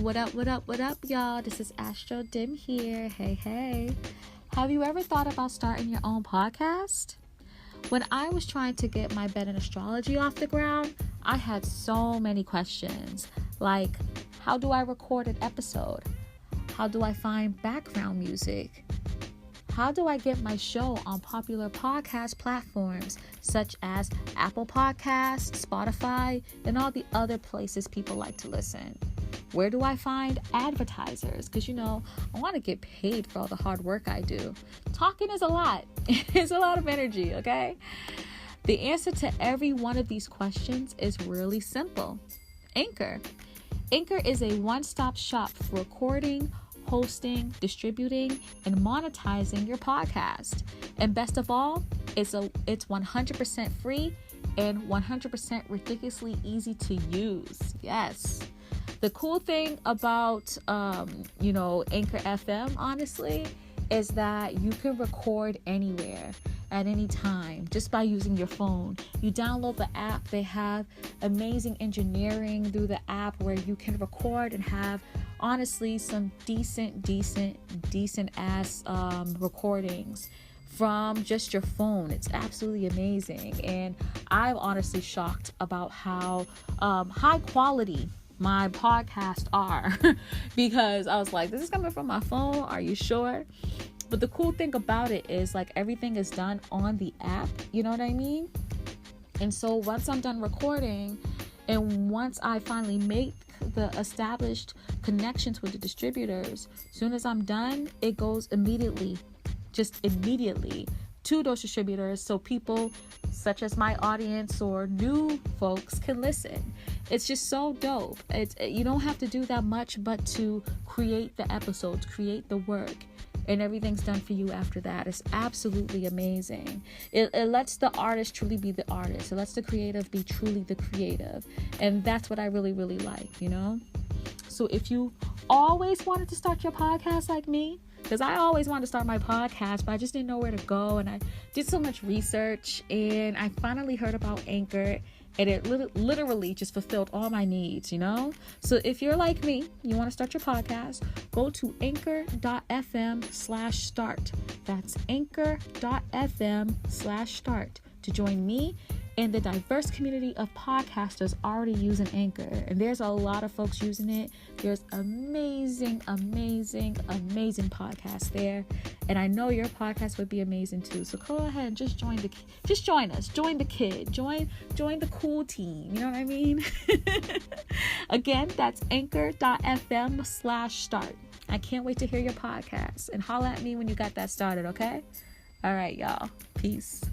What up, y'all? This is ASTRODIM here. Hey. Have you ever thought about starting your own podcast? When I was trying to get my Bed and Astrology off the ground, I had so many questions. Like, how do I record an episode? How do I find background music? How do I get my show on popular podcast platforms such as Apple Podcasts, Spotify, and all the other places people like to listen? Where do I find advertisers? Because, I want to get paid for all the hard work I do. Talking is a lot. It's a lot of energy, okay? The answer to every one of these questions is really simple. Anchor. Anchor is a one-stop shop for recording, hosting, distributing, and monetizing your podcast. And best of all, it's 100% free and 100% ridiculously easy to use. Yes. The cool thing about, Anchor FM, honestly, is that you can record anywhere at any time just by using your phone. You download the app. They have amazing engineering through the app where you can record and have, honestly, some decent ass recordings from just your phone. It's absolutely amazing. And I'm honestly shocked about how high quality my podcasts are because I was like, this is coming from my phone. Are you sure? But the cool thing about it is everything is done on the app. You know what I mean? And so once I'm done recording and once I finally make the established connections with the distributors, as soon as I'm done, it goes immediately to those distributors so people such as my audience or new folks can listen. It's just so dope. You don't have to do that much but to create the episodes, create the work, and everything's done for you after that. It's absolutely amazing. It lets the artist truly be the artist. It lets the creative be truly the creative. And that's what I really, really like, So if you always wanted to start your podcast like me, because I always wanted to start my podcast, but I just didn't know where to go. And I did so much research and I finally heard about Anchor. And it literally just fulfilled all my needs, So if you're like me, you want to start your podcast, go to anchor.fm/start. That's anchor.fm/start to join me and the diverse community of podcasters already using Anchor. And there's a lot of folks using it. There's amazing podcasts there. And I know your podcast would be amazing too. So go ahead and just join us. Join the kid. Join the cool team. You know what I mean? Again, that's anchor.fm/start. I can't wait to hear your podcast. And holla at me when you got that started, okay? All right, y'all. Peace.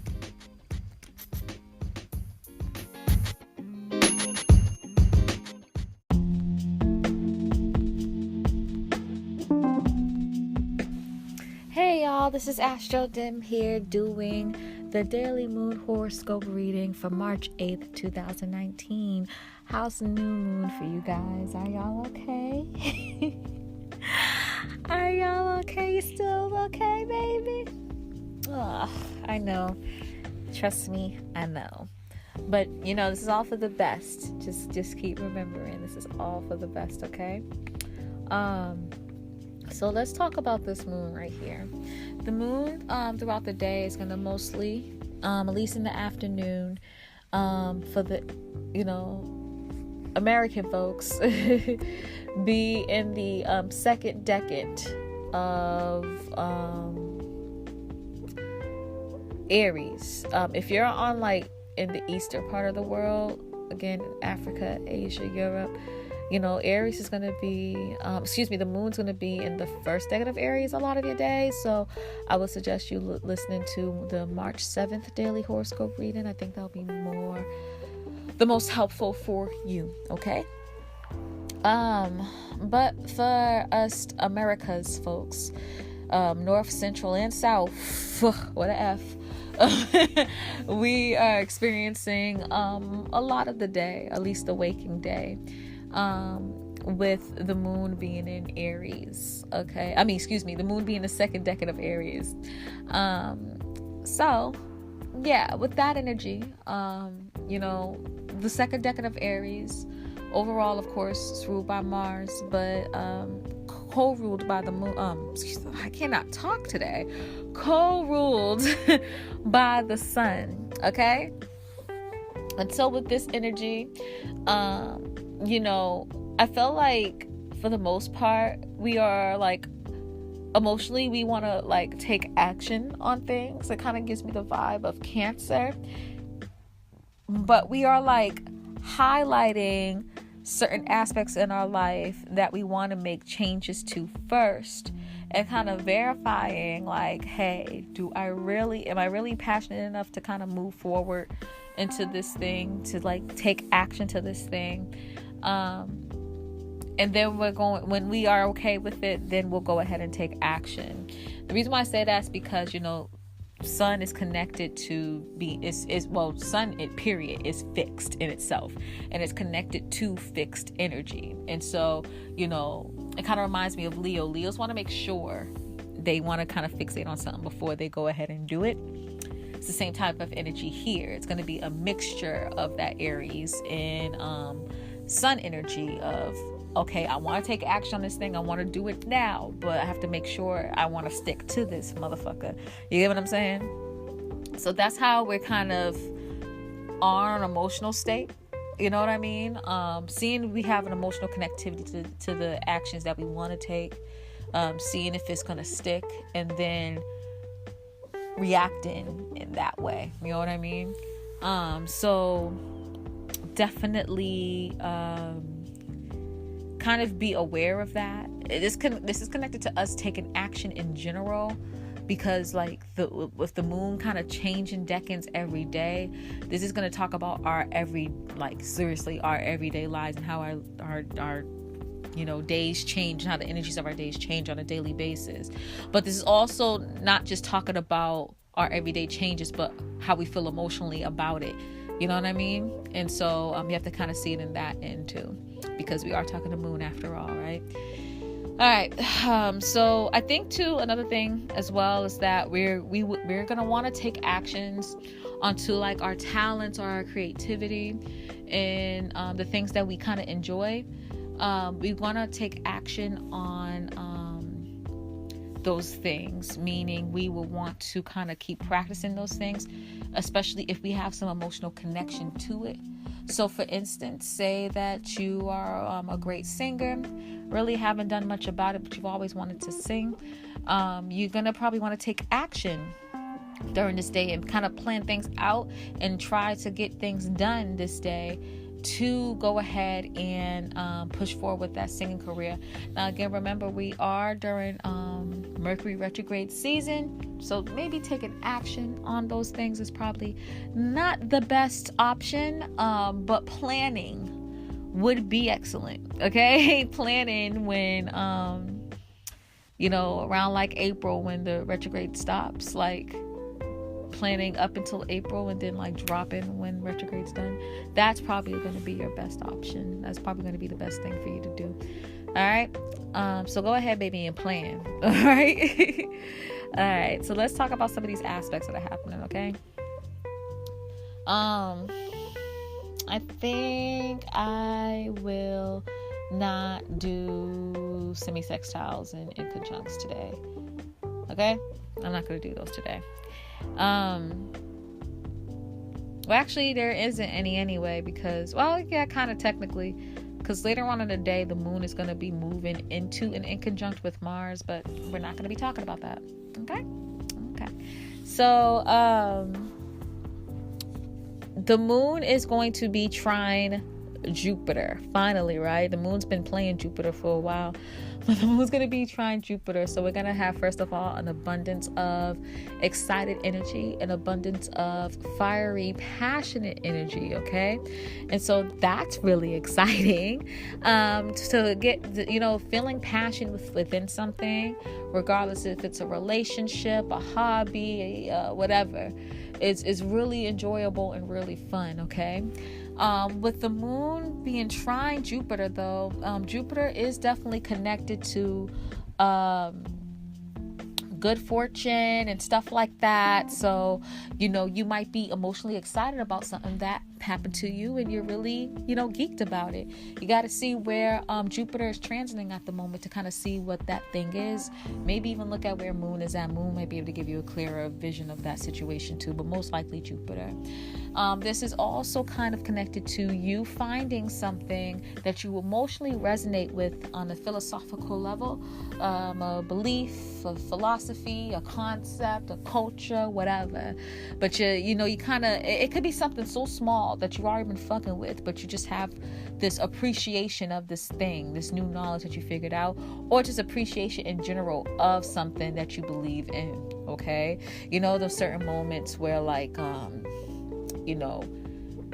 Hey y'all, this is AstroDim here doing the Daily Moon Horoscope reading for March 8th, 2019. How's the new moon for you guys? Are y'all okay? Are y'all okay? You still okay, baby? I know. Trust me, I know. But, this is all for the best. Just keep remembering this is all for the best, okay? So let's talk about this moon right here. The moon throughout the day is going to mostly, at least in the afternoon, for the, American folks, be in the second decade of Aries. If you're on in the eastern part of the world, again, Africa, Asia, Europe, Aries is going to be, the moon's going to be in the first decade of Aries a lot of your days. So I would suggest you listening to the March 7th daily horoscope reading. I think that'll be the most helpful for you. Okay. But for us America's folks, North, Central, and South, what a F. We are experiencing a lot of the day, at least the waking day, with the moon being in Aries. Okay, the moon being the second decade of Aries. So yeah, with that energy, the second decade of Aries, Overall, of course, it's ruled by Mars, but co-ruled by the moon. I cannot talk today. Co-ruled by the sun. Okay. And so with this energy, I feel like for the most part, we are like emotionally, we want to like take action on things. It kind of gives me the vibe of Cancer. But we are like highlighting certain aspects in our life that we want to make changes to first, and kind of verifying like, hey, am I really passionate enough to kind of move forward into this thing, to like take action to this thing. And then when we are okay with it, then we'll go ahead and take action. The reason why I say that is because, sun is connected to period is fixed in itself, and it's connected to fixed energy. And so, it kind of reminds me of Leo. Leos want to make sure they want to kind of fixate on something before they go ahead and do it. It's the same type of energy here. It's going to be a mixture of that Aries and sun energy of, okay, I want to take action on this thing. I want to do it now, but I have to make sure I want to stick to this motherfucker. You get what I'm saying? So that's how we're kind of on an emotional state. You know what I mean? Seeing we have an emotional connectivity to the actions that we want to take, seeing if it's going to stick, and then reacting in that way. You know what I mean? So definitely kind of be aware of that. This is connected to us taking action in general, because like with the moon kind of changing decans every day, this is going to talk about our everyday lives and how our days change, and how the energies of our days change on a daily basis. But this is also not just talking about our everyday changes, but how we feel emotionally about it. You know what I mean? And so you have to kind of see it in that end too, because we are talking to moon after all, right? All right. So I think too, another thing as well is that we're going to want to take actions onto like our talents or our creativity and the things that we kind of enjoy. We want to take action on those things, meaning we will want to kind of keep practicing those things, especially if we have some emotional connection to it. So for instance, say that you are a great singer, really haven't done much about it, but you've always wanted to sing. You're going to probably want to take action during this day and kind of plan things out and try to get things done this day to go ahead and push forward with that singing career. Now again, remember, we are during Mercury retrograde season, so maybe taking action on those things is probably not the best option, but planning would be excellent. Okay. Planning when around like April, when the retrograde stops, like planning up until April and then like dropping when retrograde's done. That's probably going to be your best option. That's probably going to be the best thing for you to do. All right. So go ahead, baby, and plan. All right. All right. So let's talk about some of these aspects that are happening. Okay. I think I will not do semi-sextiles and conjuncts today. Okay. I'm not going to do those today. Well, actually there isn't any anyway, because, kind of technically, because later on in the day the moon is going to be moving into and in conjunct with Mars, but we're not going to be talking about that. Okay. So the moon is going to be trine Jupiter finally, right? The moon's been playing Jupiter for a while, but the moon's going to be trine Jupiter. So we're going to have, first of all, an abundance of excited energy, an abundance of fiery, passionate energy. Okay. And so that's really exciting, to get, feeling passion within something, regardless if it's a relationship, a hobby, whatever. It's really enjoyable and really fun. Okay. With the moon being trine Jupiter, though, Jupiter is definitely connected to good fortune and stuff like that. So, you might be emotionally excited about something that happened to you and you're really, geeked about it. You got to see where Jupiter is transiting at the moment to kind of see what that thing is. Maybe even look at where Moon is at. Moon might be able to give you a clearer vision of that situation too, but most likely Jupiter. This is also kind of connected to you finding something that you emotionally resonate with on a philosophical level, a belief, a philosophy, a concept, a culture, whatever. But you kind of, it could be something so small that you've already been fucking with, but you just have this appreciation of this thing, this new knowledge that you figured out, or just appreciation in general of something that you believe in. Okay, those certain moments where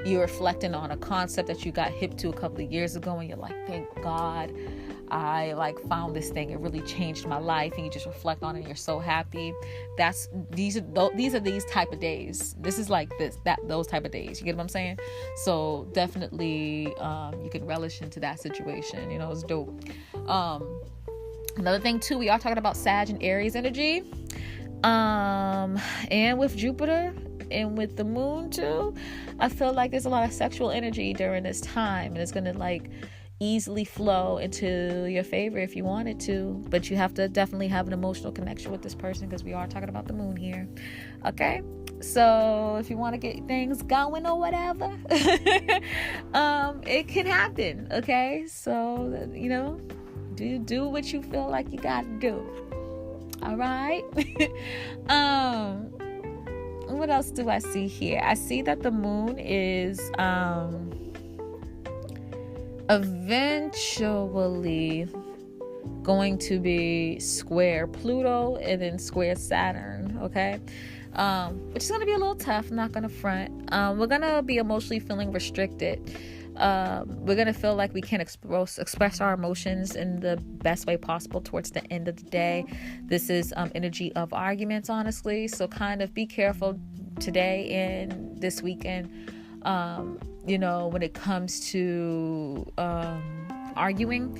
you're reflecting on a concept that you got hip to a couple of years ago and you're like, thank God I found this thing, it really changed my life, and you just reflect on it and you're so happy. These are these type of days. This is those type of days, you get what I'm saying? So definitely you can relish into that situation. It's dope. Another thing too, we are talking about Sag and Aries energy, and with Jupiter and with the Moon too, I feel like there's a lot of sexual energy during this time, and it's gonna easily flow into your favor if you wanted to, but you have to definitely have an emotional connection with this person, because we are talking about the Moon here. Okay, so if you want to get things going or whatever, it can happen. Okay, so do what you feel like you gotta do. All right. What else do I see here? I see that the Moon is eventually going to be square Pluto and then square Saturn. Okay, which is going to be a little tough, I'm not going to front. We're going to be emotionally feeling restricted. We're going to feel like we can't express our emotions in the best way possible towards the end of the day. This is energy of arguments, honestly, so kind of be careful today and this weekend, when it comes to arguing.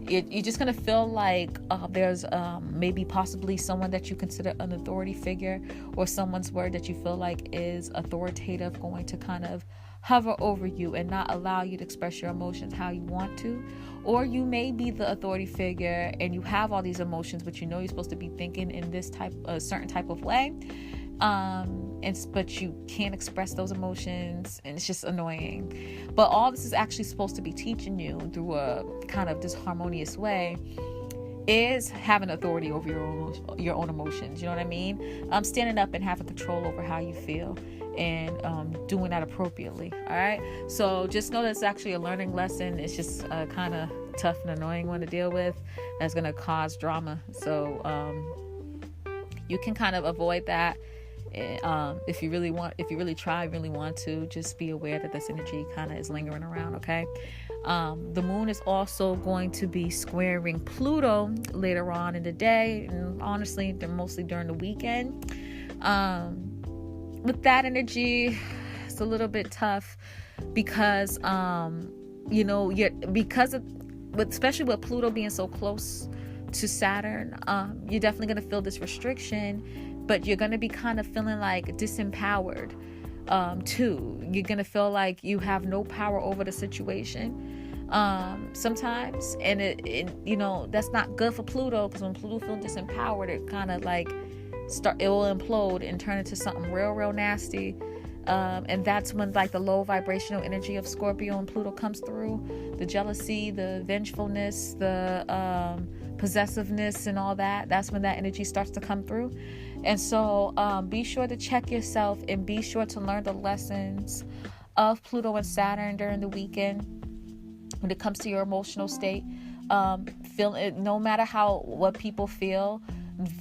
You're just going to feel like there's maybe possibly someone that you consider an authority figure, or someone's word that you feel like is authoritative going to kind of hover over you and not allow you to express your emotions how you want to. Or you may be the authority figure and you have all these emotions, but you're supposed to be thinking in this certain type of way, but you can't express those emotions, and it's just annoying. But all this is actually supposed to be teaching you through a kind of disharmonious way is having authority over your own emotions. You know what I mean? Standing up and having control over how you feel, and doing that appropriately. All right, so just know that it's actually a learning lesson. It's just a kind of tough and annoying one to deal with that's going to cause drama, so you can kind of avoid that. If you really want to, just be aware that this energy kind of is lingering around. Okay, the Moon is also going to be squaring Pluto later on in the day, and honestly mostly during the weekend. With that energy, it's a little bit tough because especially with Pluto being so close to Saturn, you're definitely going to feel this restriction, but you're going to be kind of feeling like disempowered too. You're going to feel like you have no power over the situation sometimes, and it that's not good for Pluto, because when Pluto feels disempowered, it kind of it will implode and turn into something real nasty. And that's when the low vibrational energy of Scorpio and Pluto comes through. The jealousy, the vengefulness, the possessiveness and all that. That's when that energy starts to come through. And so be sure to check yourself and be sure to learn the lessons of Pluto and Saturn during the weekend when it comes to your emotional state. No matter what people feel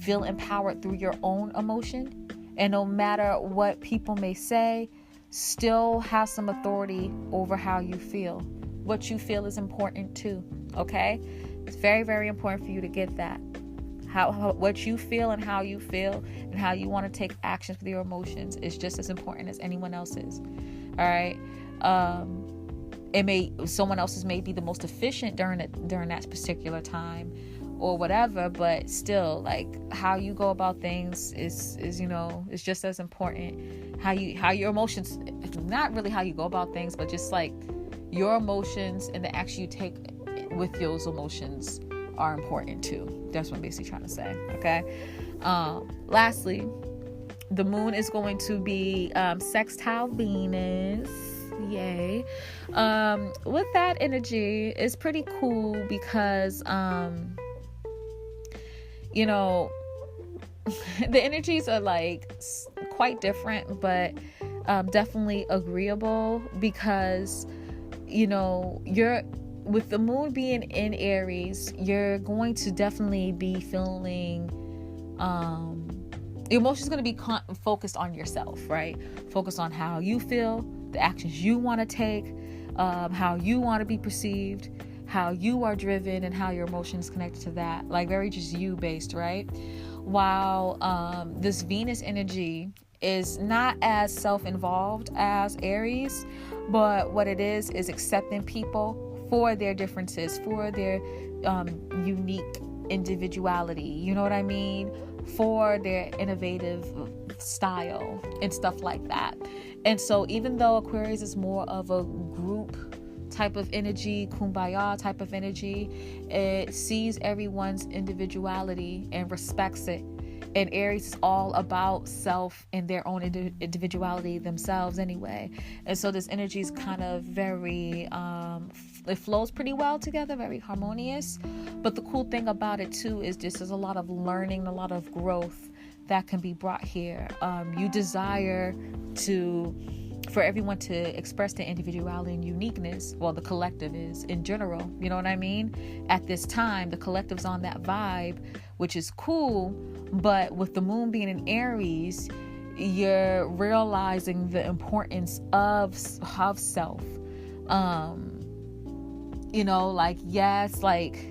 empowered through your own emotion. And no matter what people may say, still have some authority over how you feel. What you feel is important too, okay? It's very, very important for you to get that. What you feel and how you feel and how you want to take actions with your emotions is just as important as anyone else's, all right? Someone else's may be the most efficient during that particular time, or whatever, but still, like, how you go about things is is just as important. How your emotions, not really how you go about things, but just like your emotions and the action you take with those emotions are important too. That's what I'm basically trying to say. Okay. Lastly, the moon is going to be sextile Venus. Yay. With that energy, it's pretty cool because the energies are like quite different, but definitely agreeable, because you're, with the moon being in Aries, you're going to definitely be feeling your emotions going to be focused on yourself, right? Focused on how you feel, the actions you want to take, how you want to be perceived, how you are driven, and how your emotions connected to that, like very just you based, right? While this Venus energy is not as self-involved as Aries, but what it is accepting people for their differences, for their unique individuality, you know what I mean, for their innovative style and stuff like that. And so even though Aquarius is more of a group type of energy, kumbaya type of energy, it sees everyone's individuality and respects it. And Aries is all about self and their own individuality themselves anyway. And so this energy is kind of very, it flows pretty well together, very harmonious. But the cool thing about it too is just there's a lot of learning, a lot of growth that can be brought here. You desire for everyone to express their individuality and uniqueness. Well, the collective is in general, you know what I mean? At this time, the collective's on that vibe, which is cool. But with the moon being in Aries, you're realizing the importance of self. Like, yes, like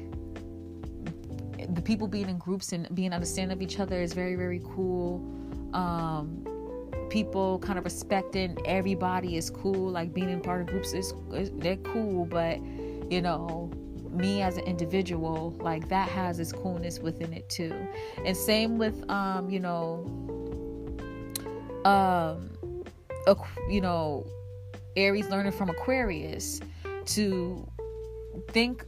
the people being in groups and being understanding of each other is very, very cool. People kind of respecting everybody is cool. Like being in part of groups they're cool, but me as an individual, like that has its coolness within it too. And same with Aries learning from Aquarius to think,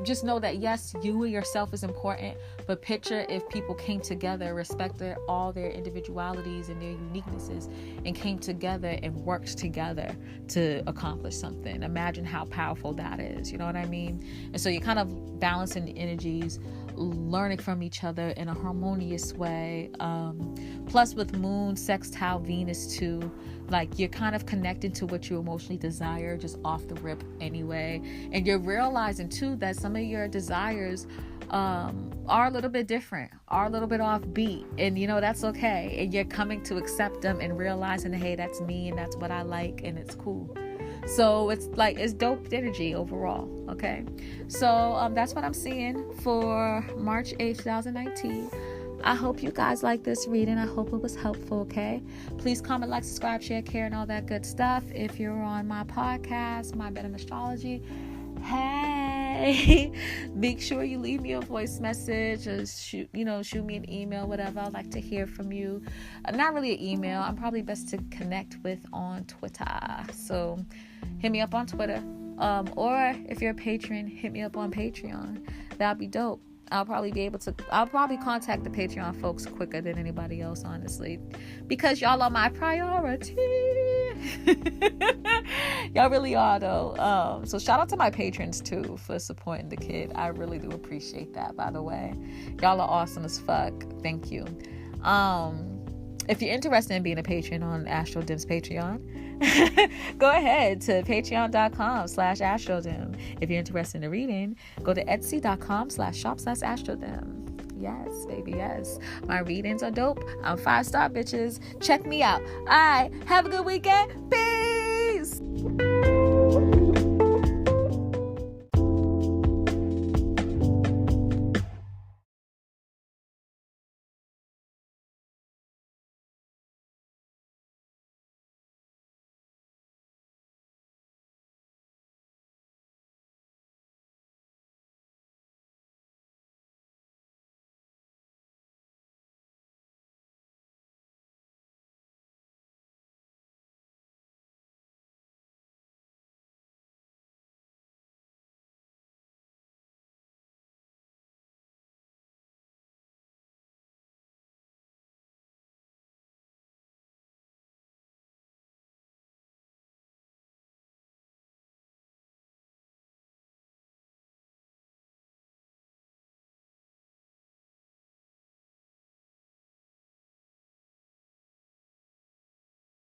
just know that yes, you and yourself is important, but picture if people came together, respected all their individualities and their uniquenesses, and came together and worked together to accomplish something. Imagine how powerful that is, you know what I mean? And so you're kind of balancing the energies, learning from each other in a harmonious way. Plus with moon sextile Venus too, like you're kind of connected to what you emotionally desire just off the rip anyway. And you're realizing too that some of your desires are a little bit different, are a little bit offbeat, and that's okay. And you're coming to accept them and realizing, hey, that's me and that's what I like, and it's cool. So it's dope energy overall. Okay, so that's what I'm seeing for March 8th, 2019. I hope you guys like this reading. I hope it was helpful. Okay, please comment, like, subscribe, share, care, and all that good stuff. If you're on my podcast, my Bed and Astrology, hey, make sure you leave me a voice message or shoot me an email, whatever. I'd like to hear from you. Not really an email. I'm probably best to connect with on Twitter. So hit me up on Twitter. Or if you're a patron, hit me up on Patreon. That'd be dope. I'll probably contact the Patreon folks quicker than anybody else, honestly, because y'all are my priority. Y'all really are, though. So shout out to my patrons too for supporting the kid. I really do appreciate that, by the way. Y'all are awesome as fuck. Thank you. If you're interested in being a patron on ASTRODIM'S Patreon, go ahead to patreon.com/ASTRODIM. If you're interested in reading, go to etsy.com/shop/ASTRODIM. Yes, baby, yes. My readings are dope. I'm 5-star, bitches. Check me out. All right, have a good weekend. Peace.